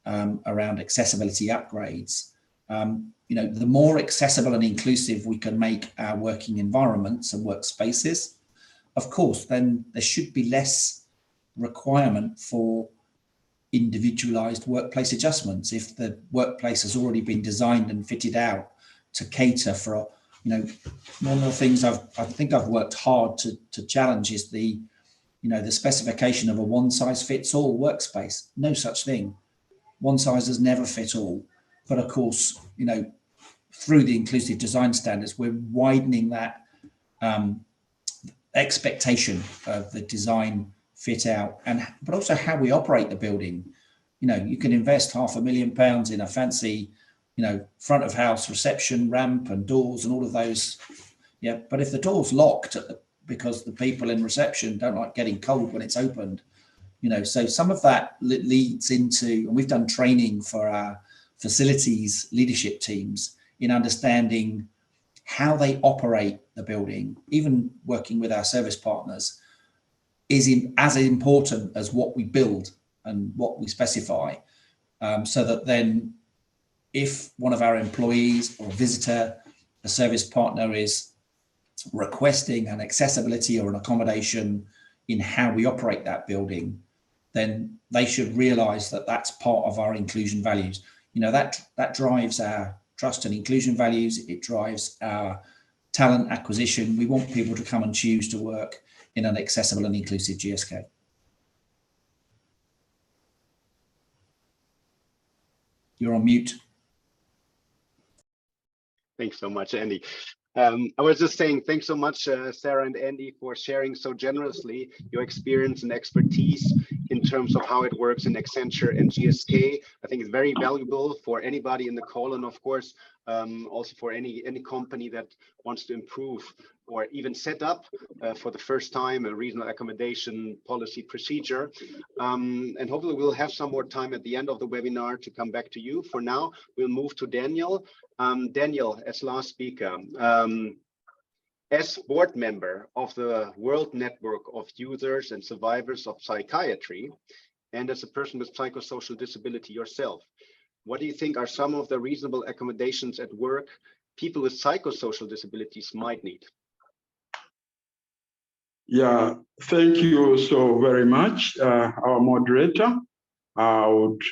S4: around accessibility upgrades. The more accessible and inclusive we can make our working environments and workspaces, of course, then there should be less requirement for individualized workplace adjustments. If the workplace has already been designed and fitted out to cater for, one of the things I think I've worked hard to challenge is the specification of a one size fits all workspace. No such thing. One size has never fit all. But of course, through the inclusive design standards, we're widening that expectation of the design fit out, but also how we operate the building. You can invest £500,000 in a fancy, front of house reception ramp and doors and all of those. Yeah, but if the door's locked because the people in reception don't like getting cold when it's opened, so some of that leads into, and we've done training for our facilities leadership teams in understanding how they operate the building, even working with our service partners, is as important as what we build and what we specify, so that then if one of our employees or a visitor, a service partner is requesting an accessibility or an accommodation in how we operate that building, then they should realize that that's part of our inclusion values. That drives our trust and inclusion values. It drives our talent acquisition. We want people to come and choose to work in an accessible and inclusive GSK. You're on mute.
S1: Thanks so much, Andy. I was just saying, thanks so much, Sarah and Andy, for sharing so generously your experience and expertise in terms of how it works in Accenture and GSK. I think it's very valuable for anybody in the call, and of course, also for any company that wants to improve or even set up for the first time a reasonable accommodation policy procedure. And hopefully we'll have some more time at the end of the webinar to come back to you. For now, we'll move to Daniel. Daniel, as last speaker, as board member of the World Network of Users and Survivors of Psychiatry, and as a person with psychosocial disability yourself, what do you think are some of the reasonable accommodations at work people with psychosocial disabilities might need?
S5: Yeah, thank you so very much, our moderator. I would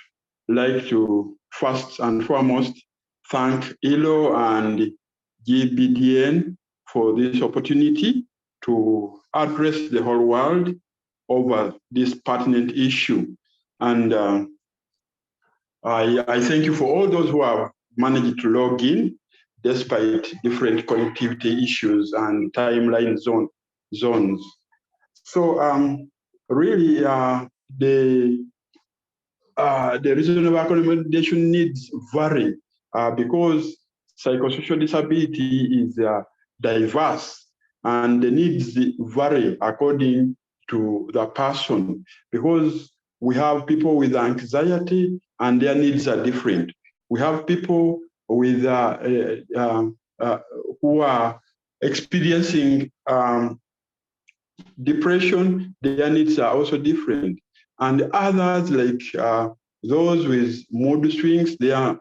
S5: like to first and foremost thank ILO and GBDN for this opportunity to address the whole world over this pertinent issue. And I thank you for all those who have managed to log in despite different connectivity issues and timeline zones. So really the reasonable accommodation needs vary because psychosocial disability is diverse, and the needs vary according to the person, because we have people with anxiety and their needs are different. We have people with who are experiencing depression, their needs are also different. And others, like those with mood swings, their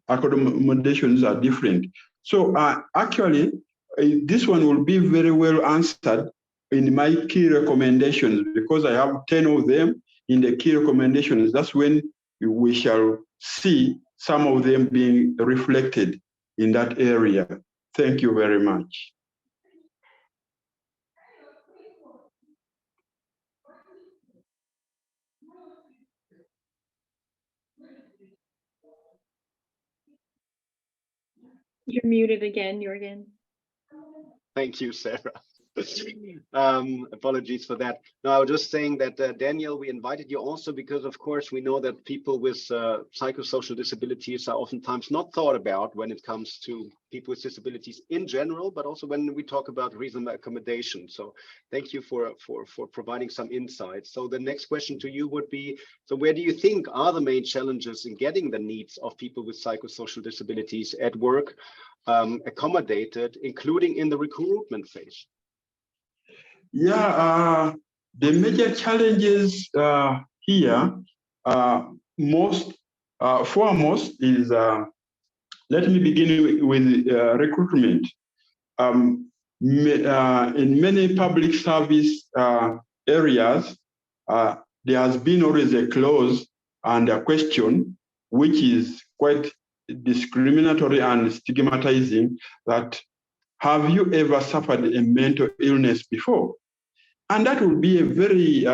S5: accommodations are different. So actually, this one will be very well answered in my key recommendations, because I have 10 of them in the key recommendations. That's when we shall see some of them being reflected in that area. Thank you very much.
S3: You're muted again, Jürgen.
S1: Thank you, Sarah. Apologies for that. No, I was just saying that, Daniel, we invited you also because, of course, we know that people with psychosocial disabilities are oftentimes not thought about when it comes to people with disabilities in general, but also when we talk about reasonable accommodation. So thank you for providing some insights. So the next question to you would be, so where do you think are the main challenges in getting the needs of people with psychosocial disabilities at work accommodated, including in the recruitment phase?
S5: Yeah, the major challenges here, foremost is, let me begin with recruitment. In many public service areas, there has been always a clause and a question, which is quite discriminatory and stigmatizing, that have you ever suffered a mental illness before? And that would be a very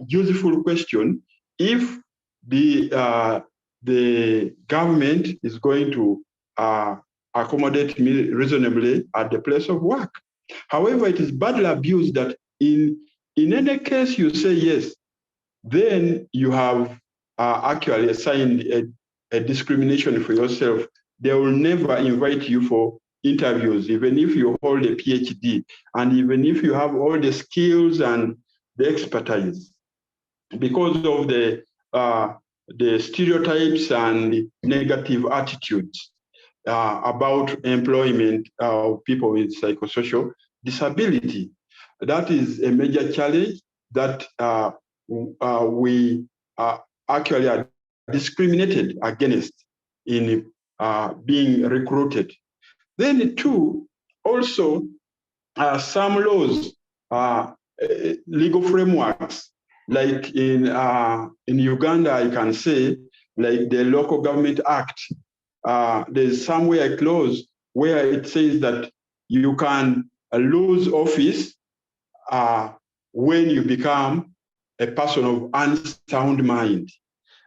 S5: useful question if the government is going to accommodate me reasonably at the place of work. However, it is badly abused that in any case you say yes, then you have actually assigned a discrimination for yourself. They will never invite you for interviews, even if you hold a PhD, and even if you have all the skills and the expertise, because of the stereotypes and negative attitudes about employment of people with psychosocial disability. That is a major challenge that we actually are discriminated against in being recruited. Then two, also some laws, legal frameworks, like in Uganda, I can say, like the Local Government Act, there's somewhere a clause where it says that you can lose office when you become a person of unsound mind.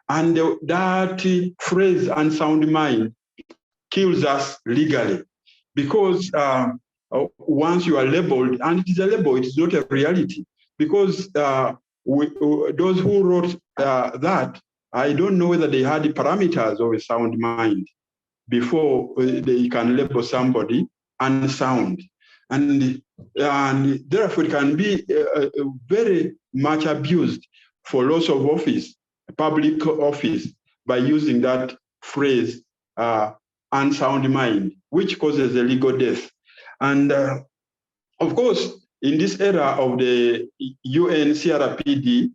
S5: And that phrase, unsound mind, kills us legally. Because once you are labeled, and it is a label, it is not a reality. Because those who wrote that, I don't know whether they had the parameters of a sound mind before they can label somebody unsound. And therefore it can be very much abused for loss of office, public office, by using that phrase, unsound mind, which causes a legal death. And of course, in this era of the UN CRPD,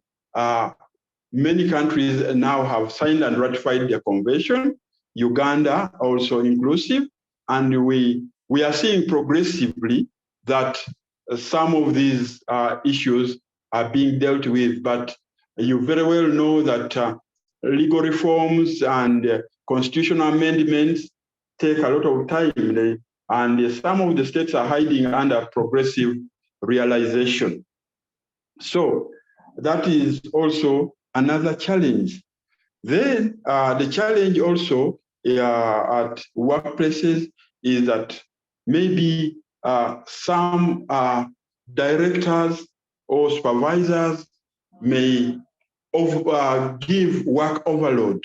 S5: many countries now have signed and ratified the convention, Uganda also inclusive, and we are seeing progressively that some of these issues are being dealt with, but you very well know that legal reforms and constitutional amendments take a lot of time, and some of the states are hiding under progressive realization. So that is also another challenge. Then the challenge also at workplaces is that maybe some directors or supervisors may give work overload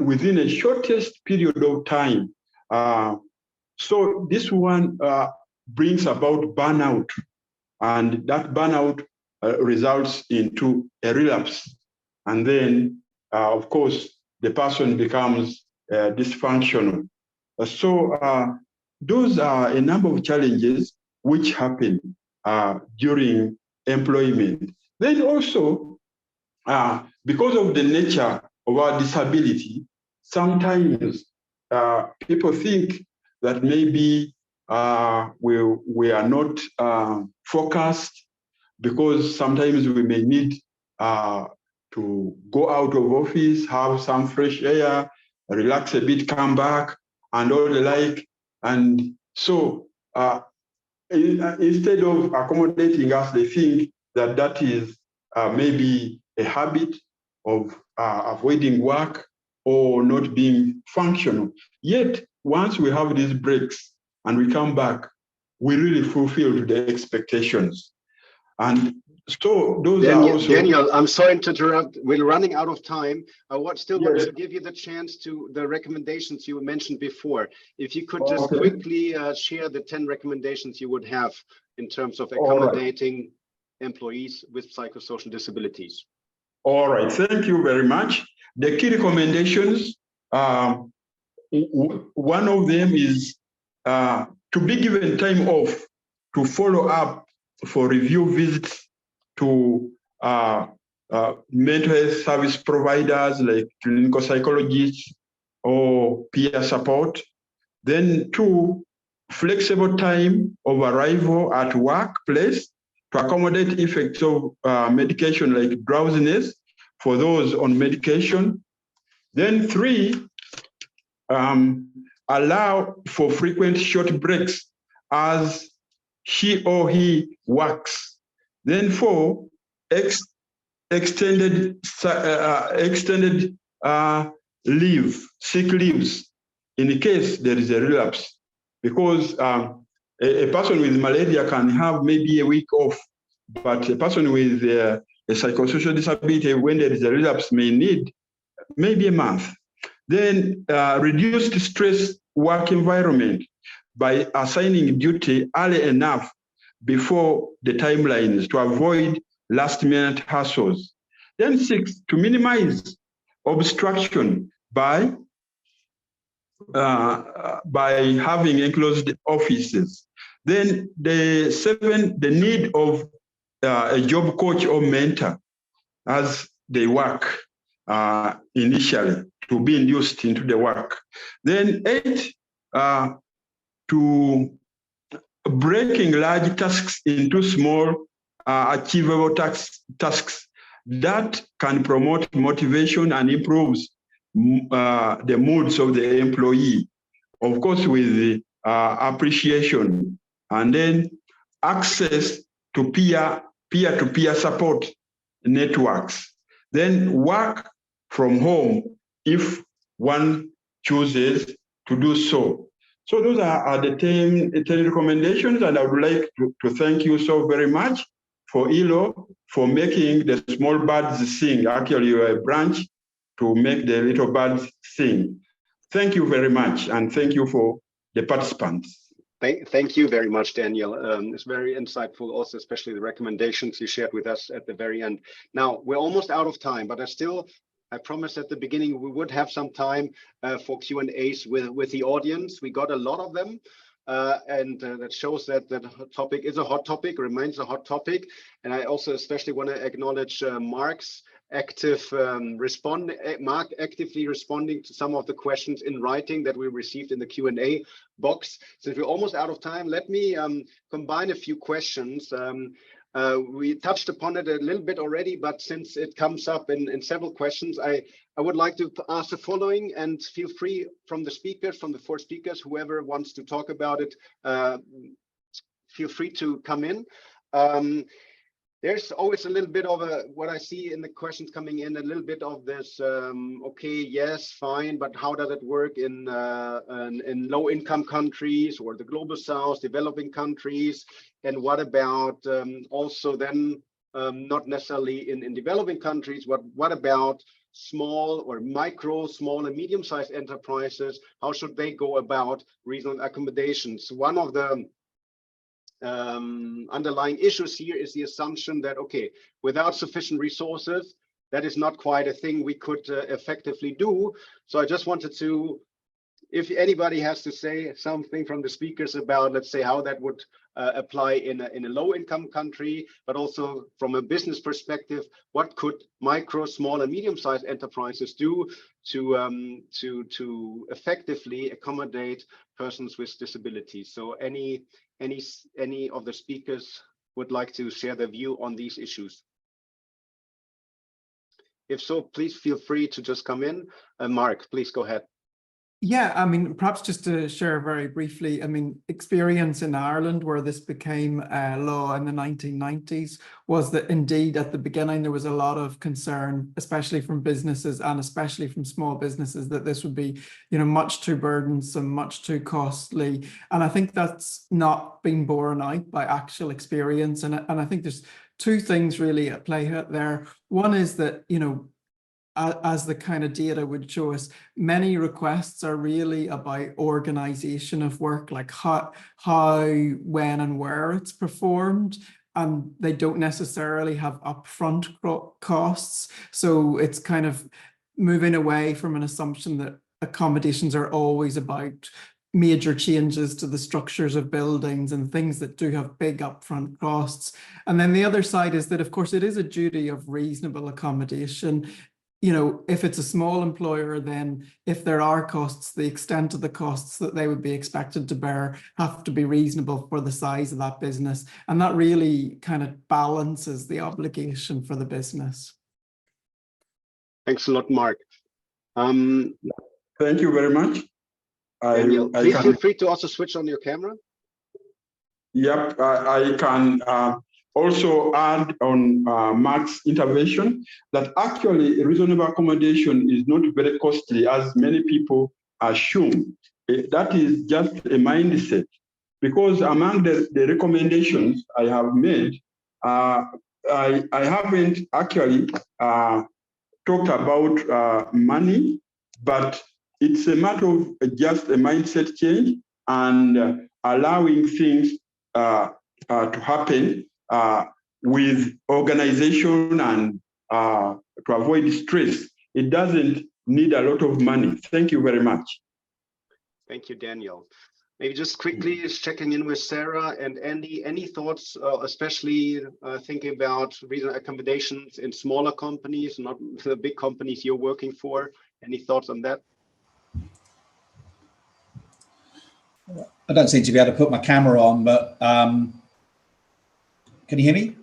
S5: within a shortest period of time. So this one brings about burnout, and that burnout results into a relapse. And then, of course, the person becomes dysfunctional. So those are a number of challenges which happen during employment. Then also, because of the nature of our disability, sometimes people think that maybe we are not focused, because sometimes we may need to go out of office, have some fresh air, relax a bit, come back, and all the like. And so instead of accommodating us, they think that that is maybe a habit of avoiding work or not being functional. Yet once we have these breaks and we come back, we really fulfill the expectations. And so those are also—
S1: Daniel, I'm sorry to interrupt. We're running out of time. I still want
S5: Yes.
S1: to give you the chance to the recommendations you mentioned before. If you could just
S5: Okay.
S1: quickly share the 10 recommendations you would have in terms of
S5: All right.
S1: accommodating employees with psychosocial disabilities.
S5: All right, thank you very much. The key recommendations, one of them is to be given time off to follow up for review visits to mental health service providers like clinical psychologists or peer support. Then 2, flexible time of arrival at workplace to accommodate effects of medication like drowsiness for those on medication. Then 3, allow for frequent short breaks as she or he works. Then 4, extended leave, sick leaves, in case there is a relapse, because a person with malaria can have maybe a week off, but a person with a psychosocial disability, when there is a relapse, may need maybe a month. Then reduced stress work environment by assigning duty early enough before the timelines to avoid last-minute hassles. Then 6, to minimize obstruction by having enclosed offices. Then the 7, the need of a job coach or mentor as they work initially to be induced into the work. Then 8, to breaking large tasks into small achievable tasks that can promote motivation and improves the moods of the employee, of course, with appreciation. And then access to peer-to-peer support networks. Then work from home if one chooses to do so. So those are the 10 recommendations, and I would like to thank you so very much for ILO for making the small birds sing. Actually, you're a branch to make the little birds sing. Thank you very much, and thank you for the participants.
S1: Thank you very much, Daniel. It's very insightful, also, especially the recommendations you shared with us at the very end. Now, we're almost out of time, but I promised at the beginning we would have some time for Q&As with the audience. We got a lot of them, and that shows that the topic is a hot topic, remains a hot topic. And I also especially want to acknowledge Mark's Mark actively responding to some of the questions in writing that we received in the Q&A box. So if we're almost out of time, let me combine a few questions. We touched upon it a little bit already, but since it comes up in several questions, I would like to ask the following, and feel free from the speakers, from the 4 speakers, whoever wants to talk about it, feel free to come in. There's always a little bit of what I see in the questions coming in, a little bit of this, okay, yes, fine, but how does it work in low-income countries or the global south, developing countries? And what about also then, not necessarily in developing countries, what about small or small and medium-sized enterprises? How should they go about reasonable accommodations? One of the underlying issues here is the assumption that, okay, without sufficient resources, that is not quite a thing we could effectively do. So I just wanted to, if anybody has to say something from the speakers about, let's say, how that would apply in a low-income country, but also from a business perspective, what could micro, small, and medium-sized enterprises do to effectively accommodate persons with disabilities? So any of the speakers would like to share their view on these issues? If so, please feel free to just come in. Mark, please go ahead.
S2: Yeah, I mean, perhaps just to share very briefly, I mean, experience in Ireland where this became law in the 1990s was that indeed at the beginning there was a lot of concern, especially from businesses and especially from small businesses, that this would be, you know, much too burdensome, much too costly. And I think that's not been borne out by actual experience. And I think there's two things really at play there. One is that, you know, as the kind of data would show us, many requests are really about organization of work, like how, when and where it's performed. And they don't necessarily have upfront costs. So it's kind of moving away from an assumption that accommodations are always about major changes to the structures of buildings and things that do have big upfront costs. And then the other side is that, of course, it is a duty of reasonable accommodation. You know, if it's a small employer, then if there are costs, the extent of the costs that they would be expected to bear have to be reasonable for the size of that business. And that really kind of balances the obligation for the business.
S1: Thanks a lot, Mark.
S5: Thank you very much.
S1: Daniel, please feel free to also switch on your camera.
S5: Yep, I can also add on Mark's intervention that actually reasonable accommodation is not very costly as many people assume. That is just a mindset, because among the recommendations I have made, I haven't actually talked about money, but it's a matter of just a mindset change and allowing things to happen with organization and to avoid stress. It doesn't need a lot of money. Thank you very much.
S1: Thank you, Daniel. Maybe just quickly checking in with Sarah and Andy, any thoughts, especially thinking about reasonable accommodations in smaller companies, not the big companies you're working for? Any thoughts on that?
S4: I don't seem to be able to put my camera on, but can you hear me?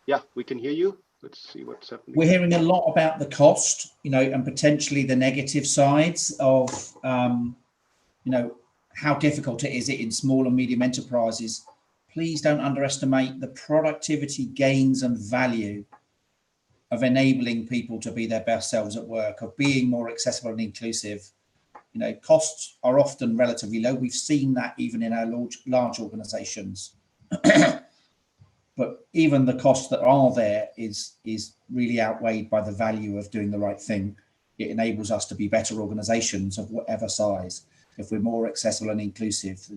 S1: Yeah, we can hear you. Let's see what's happening.
S4: We're hearing a lot about the cost, you know, and potentially the negative sides of, you know, how difficult it is in small and medium enterprises. Please don't underestimate the productivity gains and value of enabling people to be their best selves at work, of being more accessible and inclusive. You know, costs are often relatively low. We've seen that even in our large organizations. But even the costs that are there is really outweighed by the value of doing the right thing. It enables us to be better organizations of whatever size. If we're more accessible and inclusive,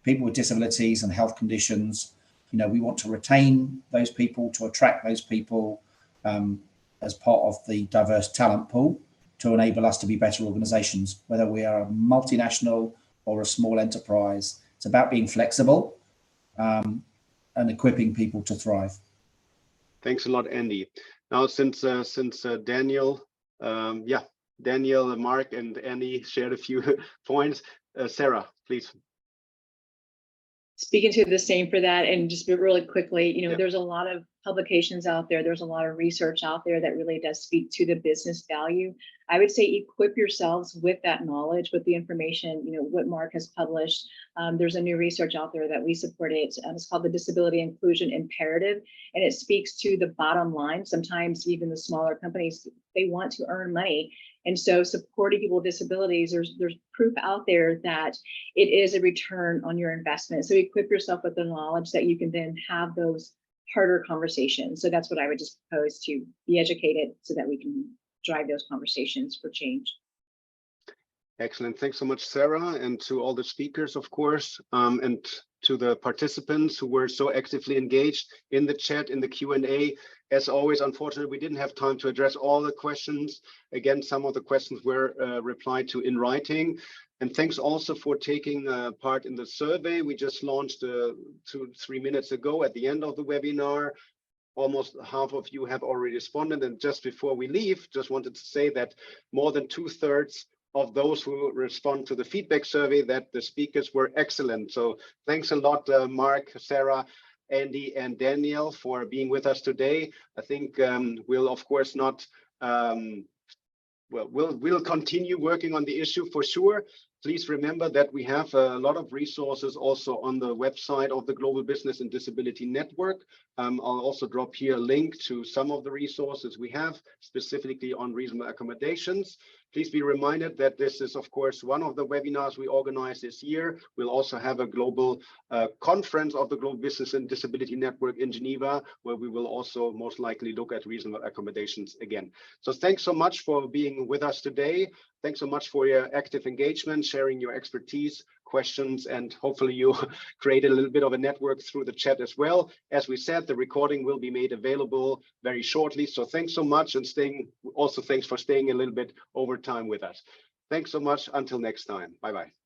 S4: people with disabilities and health conditions, you know, we want to retain those people, to attract those people as part of the diverse talent pool to enable us to be better organizations, whether we are a multinational or a small enterprise. It's about being flexible and equipping people to thrive.
S1: Thanks a lot, Andy. Now, since Daniel, Daniel, Mark, and Andy shared a few points, Sarah, please.
S3: Speaking to the same for that, and just really quickly, you know,
S1: Yeah.
S3: There's a lot of publications out there. There's a lot of research out there that really does speak to the business value. I would say equip yourselves with that knowledge, with the information, you know, what Mark has published. There's a new research out there that we supported. It's called the Disability Inclusion Imperative, and it speaks to the bottom line. Sometimes even the smaller companies, they want to earn money. And so supporting people with disabilities, there's proof out there that it is a return on your investment. So equip yourself with the knowledge that you can then have those harder conversations. So that's what I would just propose, to be educated so that we can drive those conversations for change.
S1: Excellent. Thanks so much, Sarah, and to all the speakers, of course, and to the participants who were so actively engaged in the chat, in the Q&A. As always, unfortunately, we didn't have time to address all the questions. Again, some of the questions were replied to in writing. And thanks also for taking part in the survey. We just launched 2-3 minutes ago at the end of the webinar. Almost half of you have already responded. And just before we leave, just wanted to say that more than 2/3 of those who respond to the feedback survey, that the speakers were excellent. So thanks a lot, Mark, Sarah, Andy, and Daniel, for being with us today. I think we'll, of course, not, we'll continue working on the issue for sure. Please remember that we have a lot of resources also on the website of the Global Business and Disability Network. I'll also drop here a link to some of the resources we have specifically on reasonable accommodations. Please be reminded that this is, of course, one of the webinars we organize this year. We'll also have a global conference of the Global Business and Disability Network in Geneva, where we will also most likely look at reasonable accommodations again. So thanks so much for being with us today. Thanks so much for your active engagement, sharing your expertise, questions, and hopefully you create a little bit of a network through the chat as well. As we said, the recording will be made available very shortly. So thanks so much, and thanks for staying a little bit over time with us. Thanks so much. Until next time. Bye-bye.